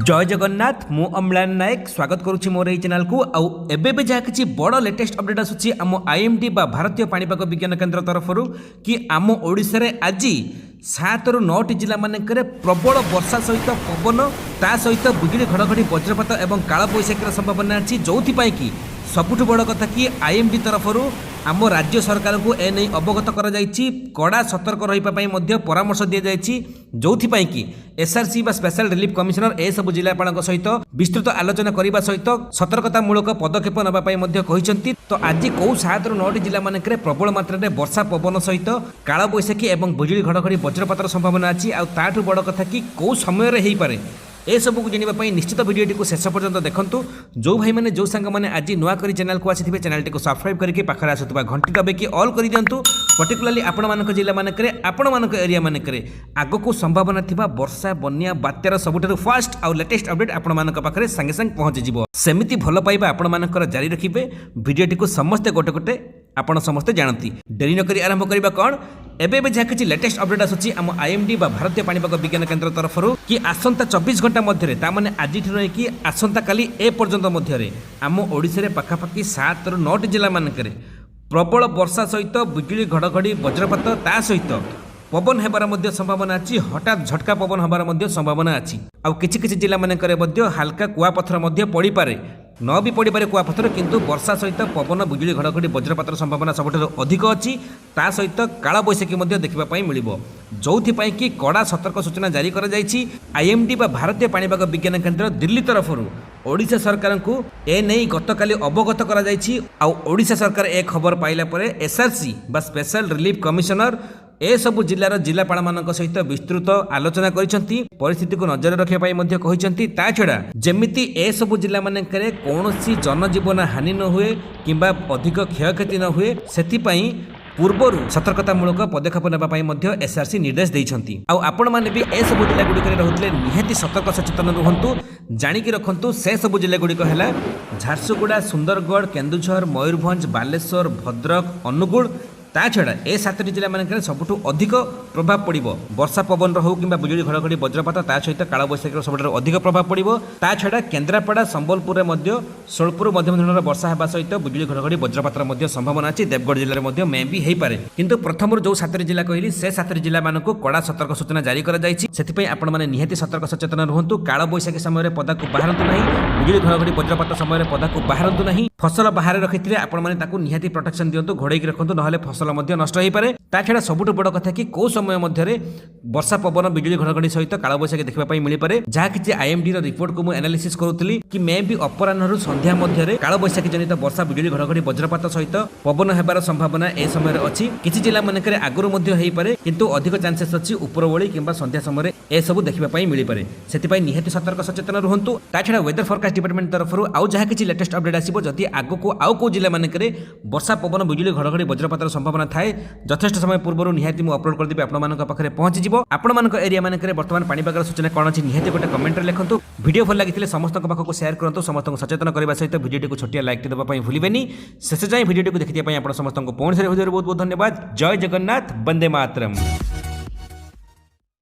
जय जगन्नाथ मु अम्लान नायक स्वागत करुच्ची मोर ये चैनल को आउ एबे जहाँ किसी बड़ लेटेस्ट अपडेट आसूची आम आईएमडी बा भारतीय पाणीपाग विज्ञान केन्द्र तरफ कि आम ओडिशा रे आज 7 ରୁ 9ଟି जिला मानकर प्रबल वर्षा सहित पवन ता सहित बिजुली घड़घड़ी वज्रपात और काल बैशाखीर संभावना अच्छी जो कि सबुठ बड़ कथा कि आईएमडी तरफ आम राज्य सरकार को एने अवगत कर कड़ा सतर्क रही परामर्श दी जाए जो कि एसआरसी स्पेशल रिलीफ कमिशनर ए सब जिलापाल सहित विस्तृत आलोचना करने सहित सतर्कतामूलक पदक्षेप नापी तो आज कौ 7 ରୁ 9ଟି जिला मानक प्रबल मात्रा में वर्षा पवन सहित काल बैशाखी और बिजुली घड़घड़ी वज्रपात संभावना अच्छी आउ बड़ कथा कि कौ समय हो पारे ए सब को जानापी निश्चित भिडियोटी को शेष पर्यंत देखूँ जो भाई मैंने जो सांग मैंने आज नुआ कर चैनल को आसी चैनल को सब्सक्राइब करके पाखे आसुवा घंटी दबाई ऑल कर दिंतु पर्टिकुलाली आपण जिला मानक आपण मान एरिया मानक आग को संभावना थिबा वर्षा बन्या बात्यार सबुठारु फास्ट आउ लेटेस्ट अपडेट आपण मानक पाखरे संगे संग पहुंची जिवो सेमिति भल पाइबा आपण मानकर जारी रखिबे भिडियोटी को समस्ते गोटे गोटे आपण समस्ते जानती डेरी न करी आरंभ करबा कोन एबे जहाँ किसी लेटेस्ट अपडेट आसूची आम आईएमडी बा भारतीय पाणीपाग विज्ञान केन्द्र तरफ कि आसंता 24 घंटा मध्य ताने आज रही आसंता काली ए पर्यंत मध्य आम ओडिशा रे पाखापाखि 7 ରୁ 9ଟି जिला मानक प्रबल वर्षा सहित बिजुली घड़घड़ी वज्रपात ता सहित पवन हेबार संभावना अच्छी हठात झटका पवन हबार संभावना अच्छी आउ किछि जिला मानक हाल्का कुआपथर पड़ पारे न भी पड़ पारे कुआपथर किंतु वर्षा सहित पवन बिजुली घड़घड़ी वज्रपातर संभावना सबुठारु अधिक अच्छी ता सहित काल बैशाखी देखा मिल जो कि कड़ा सतर्क सूचना जारी कर आईएमडी बा भारतीय पाणीपाग विज्ञान केन्द्र दिल्ली तरफ ओडिशा सरकार को ए नहीं गतकाली अवगत कर ओडिशा सरकार ए खबर पाइला परे एसआरसी बा स्पेशल रिलीफ कमिशनर ए सबु जिलार जिलापाल मानक सहित विस्तृत आलोचना करिसेंती परिस्थिति को नजर रखिया मध्य कहिसेंती ता छडा जेमिति ए सबु जिला मानकरे कोनोसी जनजीवन हानि न हुए किंबा अधिक क्षयक्षति न हुए सेति पई पूर्वर सतर्कतामूलक पदक्षेप नापी एसआरसी निर्देश देइछंती आउ आपण माने भी ए सब जिला गुडी रहुतले निहाती सतर्क सचेतन रुहंतु जानिकी रखंतु से सब जिला गुडी है झारसुगुड़ा सुंदरगढ़ केन्दुझर मयूरभंज बालेश्वर भद्रक अनुगुल ता छड़ा ए 7ଟି जिला मानक सबुठु अधिक प्रभाव पड़िबो वर्षा पवन हो किंबा बिजुली घड़घड़ी वज्रपात ता सहित काल बैशाखी सबुठारु अधिक प्रभाव पड़िबो ता छड़ा केन्द्रापड़ा संबलपुर मध्य सोलपुर मध्यम धरणर वर्षा हेबा सहित बिजुली घड़घड़ी वज्रपातर मध्य संभावना अछि देवगढ़ जिल्ला मध्य मे भी हेई पारे किंतु प्रथम जो 7ଟି जिला कहली से 7ଟି जिला मानक कड़ा सतर्क सूचना जारी कर जायछि सेति पई आपण माने निहाती सतर्क सचेतन रहंतु काल बैशाखी समय पदा को बाहरंतु नाही बिजुली घड़घड़ी वज्रपात समय पदा को बाहरंतु नाही फसल बाहर रखिथिले आपण माने ताकू निहाती प्रोटेक्शन दियंतु घोड़ेई रखंतु नहले फसल नष्ट हो पारे ता छड़ा सबुठ बड़ कथा कि कौ समय मध्य वर्षा पवन बिजुली घड़घड़ी सहित काल बैशाखी देखा मिल पारे जहाँ किसी आईएमडी रिपोर्ट को मुझे एनालिसिस करूली कि मे भी अपराह संध्या मध्य काल बैशाखी जनित वर्षा बिजुली घड़घड़ी वज्रपात सहित पवन हेबार संभावना ए समय अच्छी किसी जिला मानक आगुरी हो पारे किंतु अधिक चांसेस अच्छी उपरओली किंबा संध्या समय ए सब देखा मिल पारे से निहाती सतर्क सचेतन रुहंतु ता छड़ा वेदर फोरकास्ट डिपार्टमेंट तरफ आउ जहाँ किसी लेटेस्ट अपडेट आसिबो जदि आगो को आउ को जिला मानक वर्षा पवन बिजुली घड़घड़ी वज्रपात संभावना थाए यथेष्ट समय पूर्व निहाती मु अपलोड करदेबी आपन पाखे पहुंची जिवो आपन एरिया मानक वर्तमान पाणीपाग सूचना कौन अच्छी निहाती गोटे कमेंट लिखंतु वीडियो भल लगी समस्त पाखक शेयर करंतु समस्त सचेतन करने सहित वीडियो को छोटिया लाइक देवाई भूलेनि शेष जाए वीडियो को देखिए समस्त बहुत बहुत धन्यवाद जय जगन्नाथ वंदे मातरम।